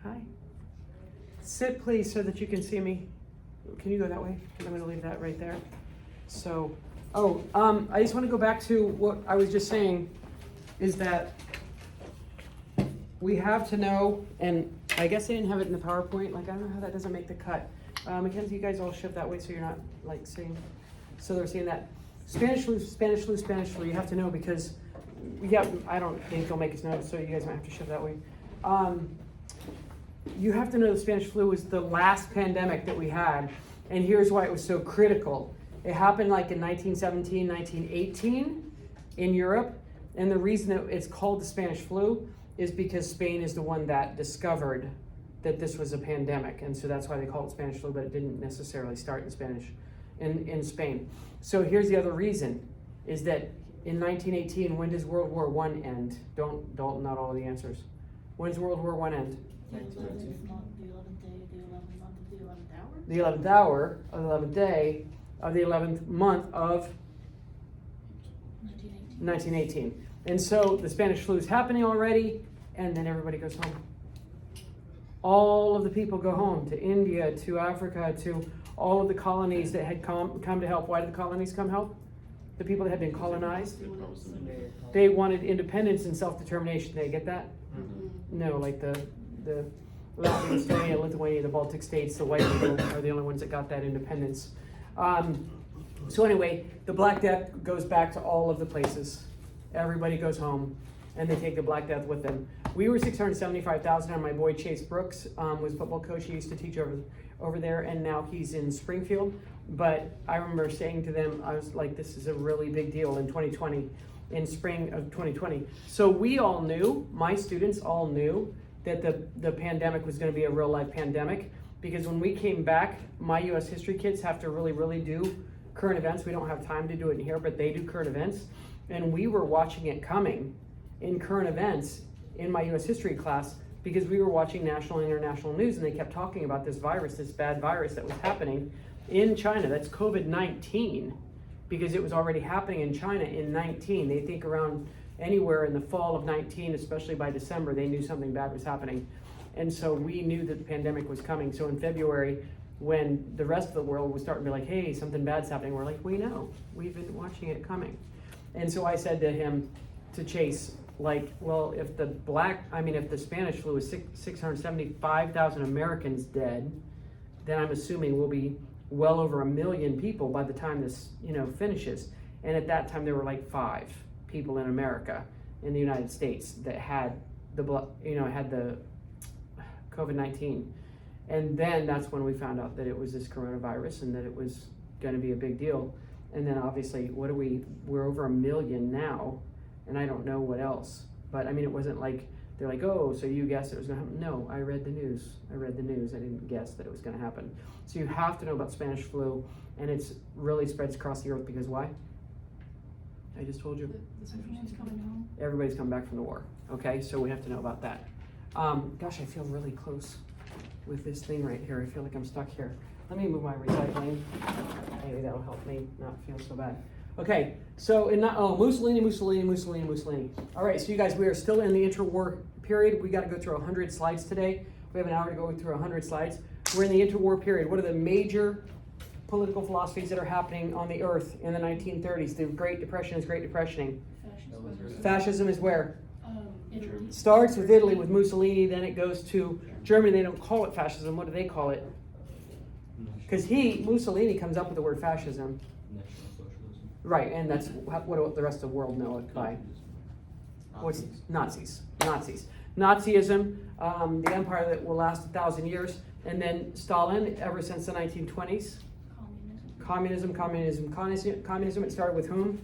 Hi. Sit, please, so that you can see me. Can you go that way? I'm going to leave that right there. So, I just want to go back to what I was just saying, is that we have to know, and I guess I didn't have it in the PowerPoint, like I don't know how that doesn't make the cut. Mackenzie, you guys all shift that way so you're not like saying, so they're saying that Spanish flu, Spanish flu, Spanish flu, you have to know because, yeah, I don't think they'll make us know, so you guys might have to shift that way. You have to know the Spanish flu was the last pandemic that we had, and here's why it was so critical. It happened like in 1917, 1918 in Europe, and the reason that it's called the Spanish flu is because Spain is the one that discovered that this was a pandemic, and so that's why they call it Spanish flu, but it didn't necessarily start in Spain. So here's the other reason, is that in 1918, when does World War I end? Not all of the answers. When does World War I end? The 11th month, the 11th day, the 11th month of the 11th hour? The 11th hour of the 11th day of the 11th month of 1918. And so the Spanish flu is happening already, and then everybody goes home. All of the people go home to India, to Africa, to all of the colonies that had come to help. Why did the colonies come help? The people that had been colonized. They wanted independence and self-determination. Did they get that? Mm-hmm. No, like the Latvia, Estonia, Lithuania, the Baltic states, the white people are the only ones that got that independence. So anyway, the Black Death goes back to all of the places. Everybody goes home, and they take the Black Death with them. We were 675,000, and my boy Chase Brooks was a football coach. He used to teach over there, and now he's in Springfield. But I remember saying to them, I was like, this is a really big deal in 2020, in spring of 2020. So we all knew, my students all knew, that the pandemic was going to be a real life pandemic, because when we came back, my US history kids have to really do current events. We don't have time to do it in here, but they do current events. And we were watching it coming in current events in my US history class, because we were watching national and international news, and they kept talking about this virus, this bad virus that was happening in China. That's COVID-19, because it was already happening in China in 19. They think around anywhere in the fall of 19, especially by December, they knew something bad was happening. And so we knew that the pandemic was coming. So in February, when the rest of the world was starting to be like, hey, something bad's happening, we're like, we know, we've been watching it coming. And so I said to him, to Chase, like, well, if the Spanish flu is 675,000 Americans dead, then I'm assuming we'll be well over 1 million people by the time this, finishes. And at that time, there were like 5 people in America, in the United States, that had the COVID-19. And then that's when we found out that it was this coronavirus and that it was going to be a big deal. And then obviously, we're over 1 million now, and I don't know what else. But I mean, it wasn't like, they're like, oh, so you guessed it was going to happen. No, I read the news. I didn't guess that it was going to happen. So you have to know about Spanish flu, and it's really spreads across the earth, because why? I just told you. Everyone's coming home. Everybody's come back from the war. Okay, so we have to know about that. Gosh, I feel really close with this thing right here. I feel like I'm stuck here. Let me move my recycling. Maybe that'll help me not feel so bad. Okay, so Mussolini. All right, so you guys, we are still in the interwar period. We got to go through 100 slides today. We have an hour to go through 100 slides. We're in the interwar period. What are the major political philosophies that are happening on the earth in the 1930s? The Great Depression is Great Depressioning. Fascism is where? Italy. Starts with Italy with Mussolini, then it goes to Germany. They don't call it fascism. What do they call it? Because Mussolini comes up with the word fascism. National socialism. Right, and that's what the rest of the world know it by. What's Nazis? Nazism, the empire that will last 1,000 years, and then Stalin ever since the 1920s. Communism. It started with whom?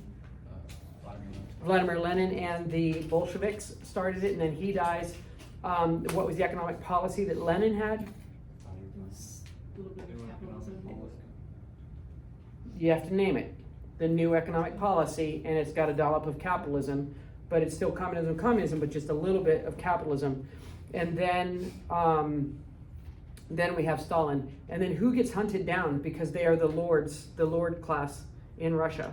Vladimir Lenin, and the Bolsheviks started it, and then he dies. What was the economic policy that Lenin had? A little bit of capitalism. You have to name it. The new economic policy, and it's got a dollop of capitalism, but it's still communism, but just a little bit of capitalism. And then we have Stalin. And then who gets hunted down because they are the lord class in Russia?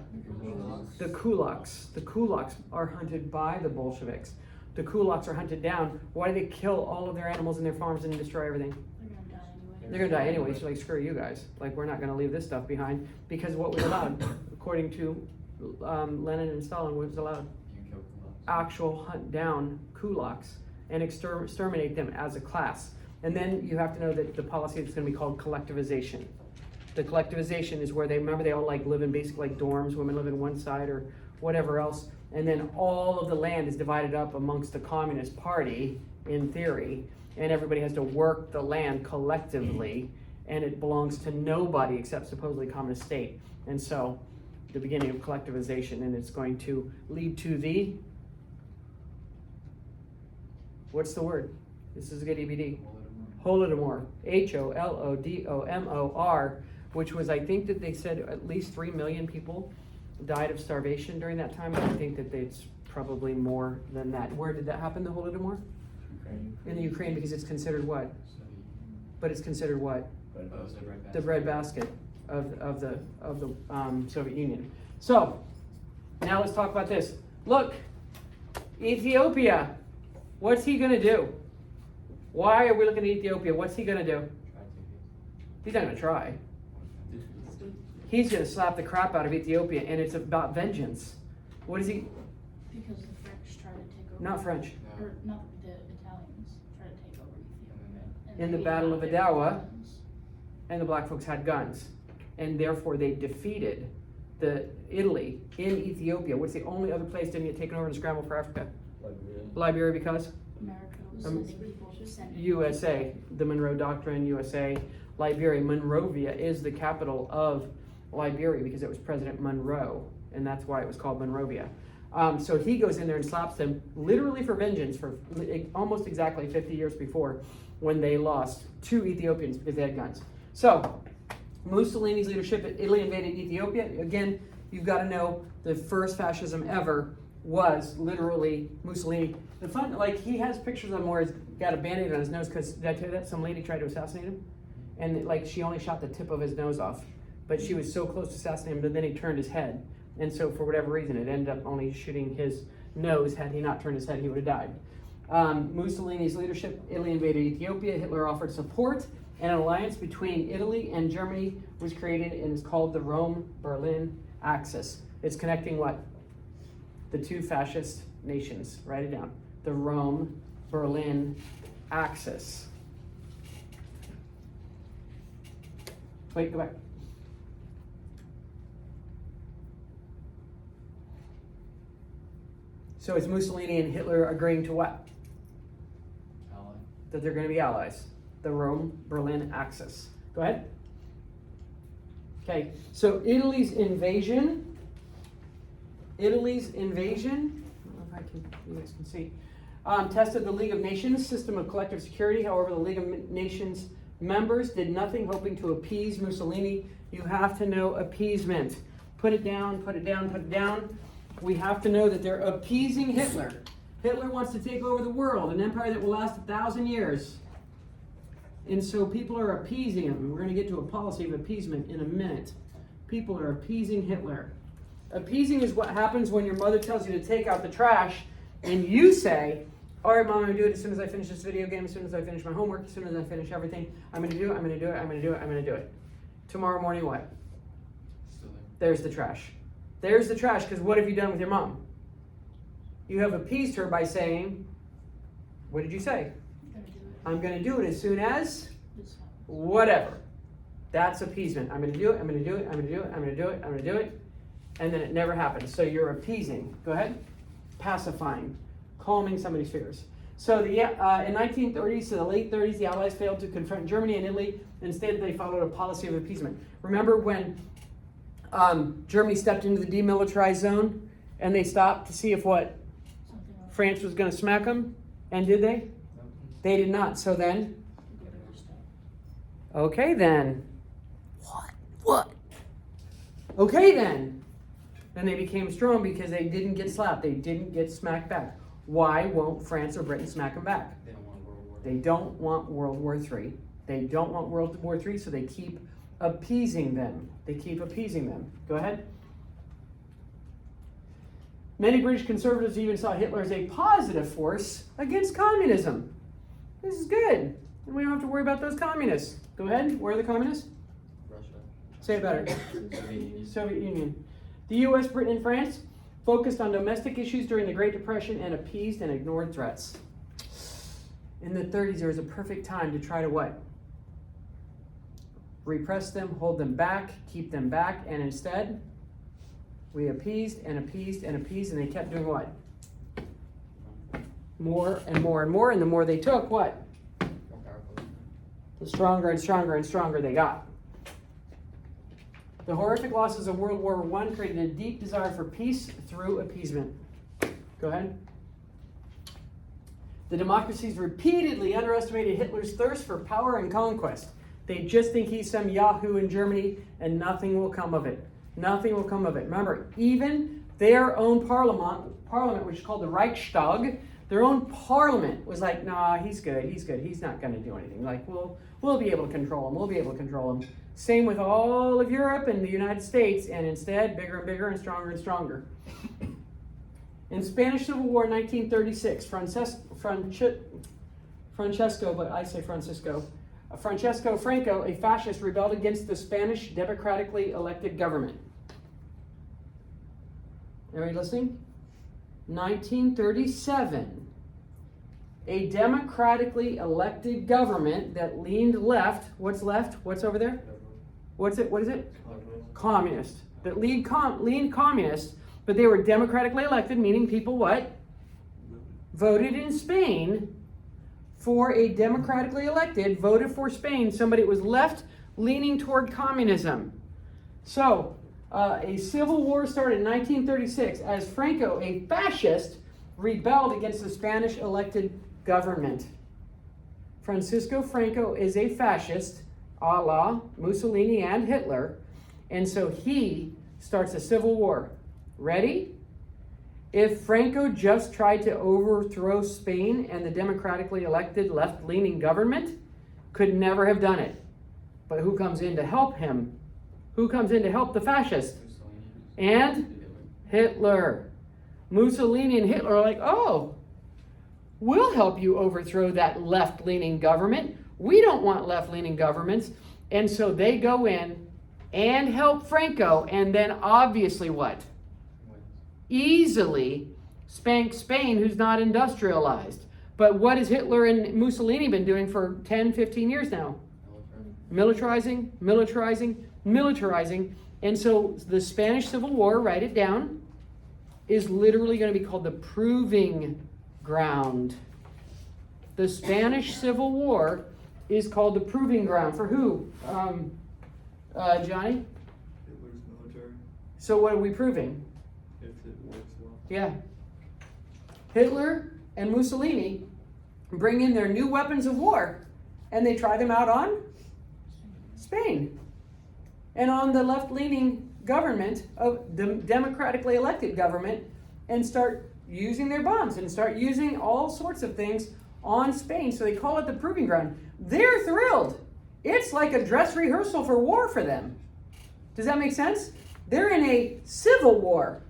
The kulaks. The kulaks are hunted by the Bolsheviks. the kulaks are hunted down, why do they kill all of their animals and their farms and destroy everything? They're gonna die anyway, so like, screw you guys. Like, we're not gonna leave this stuff behind, because what was allowed, according to Lenin and Stalin, what was allowed? Actual hunt down kulaks and exterminate them as a class. And then you have to know that the policy is gonna be called collectivization. The collectivization is where they all like live in basically like dorms, women live in one side or whatever else, and then all of the land is divided up amongst the Communist Party, in theory, and everybody has to work the land collectively, and it belongs to nobody except supposedly communist state. And so, the beginning of collectivization, and it's going to lead to the, what's the word? This is a good EBD. Holodomor, Holodomor, which was, I think that they said at least 3 million people died of starvation during that time. I think that it's probably more than that. Where did that happen, the Holodomor? In the Ukraine, because it's considered what? But it's considered what? The breadbasket of the Soviet Union. So, now let's talk about this. Look, Ethiopia, what's he gonna do? Why are we looking at Ethiopia? What's he gonna do? He's not gonna try. He's gonna slap the crap out of Ethiopia, and it's about vengeance. What is he? Because the French tried to take over. Not French. Or not the Italians tried to take over Ethiopia. And In the they Battle of had their Adawa, guns. and the black folks had guns, and therefore they defeated Italy in Ethiopia. What's the only other place didn't get taken over and scramble for Africa? Liberia, because America was sending people to send USA, the Monroe Doctrine, USA, Liberia. Monrovia is the capital of Liberia because it was President Monroe, and that's why it was called Monrovia. So he goes in there and slaps them literally for vengeance for almost exactly 50 years before, when they lost to Ethiopians because they had guns. So Mussolini's leadership, Italy invaded Ethiopia. Again, you've got to know the first fascism ever was literally Mussolini. The fun, like, he has pictures of him where he's got a band-aid on his nose because, did I tell you that? Some lady tried to assassinate him, and like she only shot the tip of his nose off, but she was so close to assassinating him that then he turned his head, and so for whatever reason it ended up only shooting his nose. Had he not turned his head, he would have died. Mussolini's leadership, Italy invaded Ethiopia. Hitler offered support, and an alliance between Italy and Germany was created, and is called the Rome-Berlin Axis. It's connecting what? The two fascist nations. Write it down. The Rome-Berlin Axis. Wait, go back. So it's Mussolini and Hitler agreeing to what? That they're going to be allies. The Rome-Berlin Axis. Go ahead. Okay, so Italy's invasion, I don't know if you guys can see, tested the League of Nations system of collective security. However, the League of Nations members did nothing hoping to appease Mussolini. You have to know appeasement. Put it down, put it down, put it down. We have to know that they're appeasing Hitler. Hitler wants to take over the world, an empire that will last 1,000 years. And so people are appeasing him. And we're going to get to a policy of appeasement in a minute. People are appeasing Hitler. Appeasing is what happens when your mother tells you to take out the trash and you say, all right, Mom, I'm going to do it as soon as I finish this video game, as soon as I finish my homework, as soon as I finish everything. I'm going to do it, I'm going to do it, I'm going to do it, I'm going to do it. Tomorrow morning, what? There's the trash. There's the trash, because what have you done with your mom? You have appeased her by saying, what did you say? I'm going to do it as soon as whatever. That's appeasement. I'm going to do it, I'm going to do it, I'm going to do it, I'm going to do it, I'm going to do it. And then it never happens. So you're appeasing. Go ahead. Pacifying. Calming somebody's fears. So in 1930s to the late 30s, the Allies failed to confront Germany and Italy. Instead, they followed a policy of appeasement. Remember when Germany stepped into the demilitarized zone and they stopped to see if what? France was going to smack them? And did they? They did not. So then? Okay then. What? Okay then. Then they became strong because they didn't get slapped. They didn't get smacked back. Why won't France or Britain smack them back? They don't want World War III. They don't want World War III. They don't want World War III, so they keep appeasing them. They keep appeasing them. Go ahead. Many British conservatives even saw Hitler as a positive force against communism. This is good. And we don't have to worry about those communists. Go ahead. Where are the communists? Russia. Say it better. Soviet Union. Soviet Union. The U.S., Britain, and France focused on domestic issues during the Great Depression and appeased and ignored threats. In the 30s, there was a perfect time to try to what? Repress them, hold them back, keep them back, and instead, we appeased and appeased and appeased, and they kept doing what? More and more and more, and the more they took, what? More powerful. The stronger and stronger and stronger they got. The horrific losses of World War I created a deep desire for peace through appeasement. Go ahead. The democracies repeatedly underestimated Hitler's thirst for power and conquest. They just think he's some yahoo in Germany, and nothing will come of it. Nothing will come of it. Remember, even their own parliament, which is called the Reichstag, their own parliament was like, nah, he's good. He's not going to do anything. Like, we'll be able to control him. Same with all of Europe and the United States, and instead, bigger and bigger and stronger. In Spanish Civil War 1936, Francesco Franco, a fascist, rebelled against the Spanish democratically elected government. Are you listening? 1937, a democratically elected government that leaned left. What's left? What's over there? What's it? What is it? Communist. That leaned communist, but they were democratically elected, meaning people what? Voted in Spain for a democratically elected, voted for Spain, somebody that was left leaning toward communism. So, a civil war started in 1936 as Franco, a fascist, rebelled against the Spanish elected government. Francisco Franco is a fascist, a la Mussolini and Hitler, and so he starts a civil war. Ready? If Franco just tried to overthrow Spain and the democratically elected left-leaning government, could never have done it. But who comes in to help him? Who comes in to help the fascist? And Hitler. Mussolini and Hitler are like, oh, we'll help you overthrow that left-leaning government. We don't want left-leaning governments. And so they go in and help Franco, and then obviously what? Easily spank Spain, who's not industrialized. But what has Hitler and Mussolini been doing for 10, 15 years now? Militarizing. And so the Spanish Civil War, write it down, is literally going to be called the proving ground. The Spanish Civil War is called the proving ground. For who? Johnny? Hitler's military. So what are we proving? If it works well. Yeah. Hitler and Mussolini bring in their new weapons of war, and they try them out on Spain. And on the left-leaning government, of the democratically elected government, and start using their bombs and start using all sorts of things on Spain. So they call it the proving ground. They're thrilled. It's like a dress rehearsal for war for them. Does that make sense? They're in a civil war.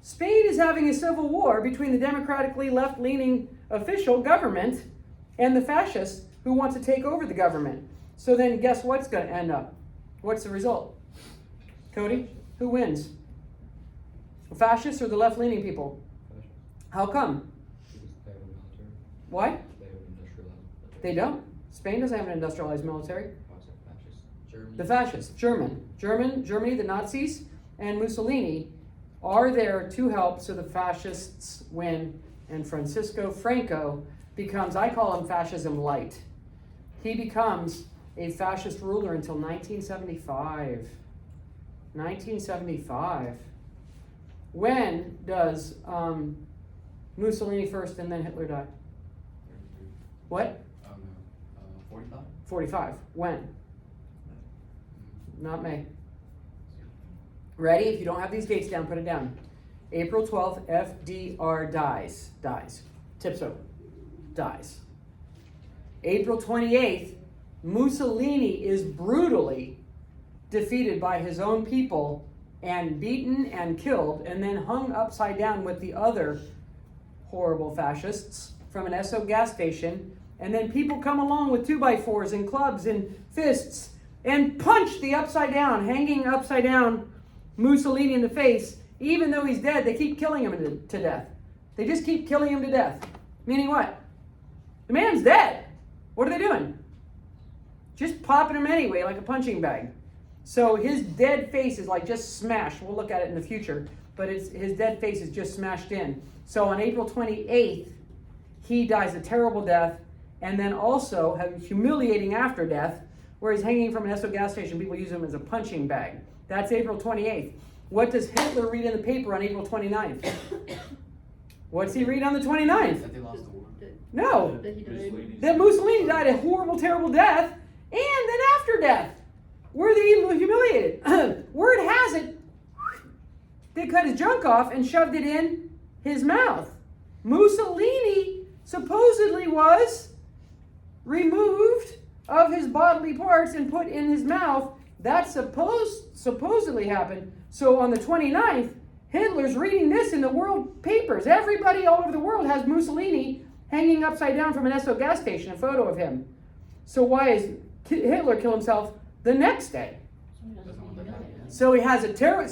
Spain is having a civil war between the democratically left-leaning official government and the fascists who want to take over the government. So then guess what's going to end up? What's the result? Cody, who wins? The fascists or the left-leaning people? How come? Because they have a military. Why? They have an industrialized. They don't. Spain doesn't have an industrialized military. What's that? Fascist. Germany. The fascists, Germany, the Nazis, and Mussolini are there to help so the fascists win. And Francisco Franco becomes, I call him fascism light. He becomes a fascist ruler until 1975. 1975. When does Mussolini first and then Hitler die? 33. What? 45. 45. When? Not May. Ready? If you don't have these dates down, put it down. April 12th, FDR dies. Tips over. Dies. April 28th, Mussolini is brutally defeated by his own people and beaten and killed and then hung upside down with the other horrible fascists from an Esso gas station. And then people come along with 2x4s and clubs and fists and punch the hanging upside down Mussolini in the face. Even though he's dead, they keep killing him to death. They just keep killing him to death. Meaning what? The man's dead. What are they doing? Just popping him anyway, like a punching bag. So his dead face is like just smashed. We'll look at it in the future. But his dead face is just smashed in. So on April 28th, he dies a terrible death. And then also have a humiliating after death, where he's hanging from an Esso gas station. People use him as a punching bag. That's April 28th. What does Hitler read in the paper on April 29th? What's he read on the 29th? That they lost the war. No. That he died. That Mussolini died a horrible, terrible death, and then after death, were they humiliated? Word has it, they cut his junk off and shoved it in his mouth. Mussolini supposedly was removed of his bodily parts and put in his mouth. That supposedly happened. So on the 29th, Hitler's reading this in the world papers. Everybody all over the world has Mussolini hanging upside down from an Esso gas station, a photo of him. So why is Hitler kill himself the next day? So he has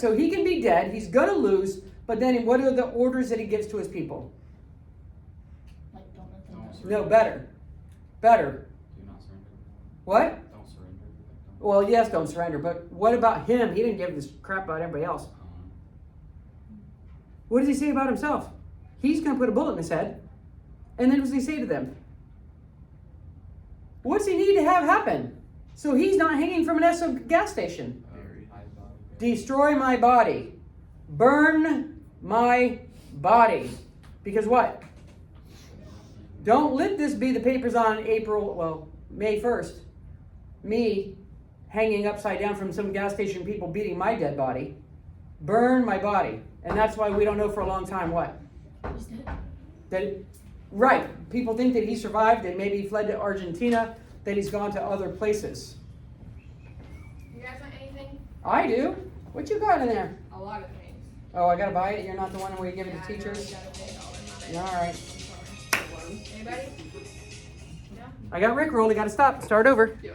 so he can be dead, he's going to lose, but then what are the orders that he gives to his people? Like, don't let them Don't know. No, better. Better. Do not surrender. What? Don't surrender. Well, yes, don't surrender, but what about him? He didn't give this crap about everybody else. What does he say about himself? He's going to put a bullet in his head. And then what does he say to them? What's he need to have happen? So he's not hanging from an Esso gas station. Destroy my body. Burn my body. Because what? Don't let this be the papers on May 1st. Me hanging upside down from some gas station people beating my dead body. Burn my body. And that's why we don't know for a long time what? He's dead. Right. People think that he survived, that maybe he fled to Argentina, that he's gone to other places. You guys want anything? I do. What you got in there? A lot of things. Oh, I gotta buy it? You're not the one where you give it Yeah, to I know, teachers? you gotta pay it all in my All right. Anybody? I got Rickrolled. I gotta stop. Start over. Yeah.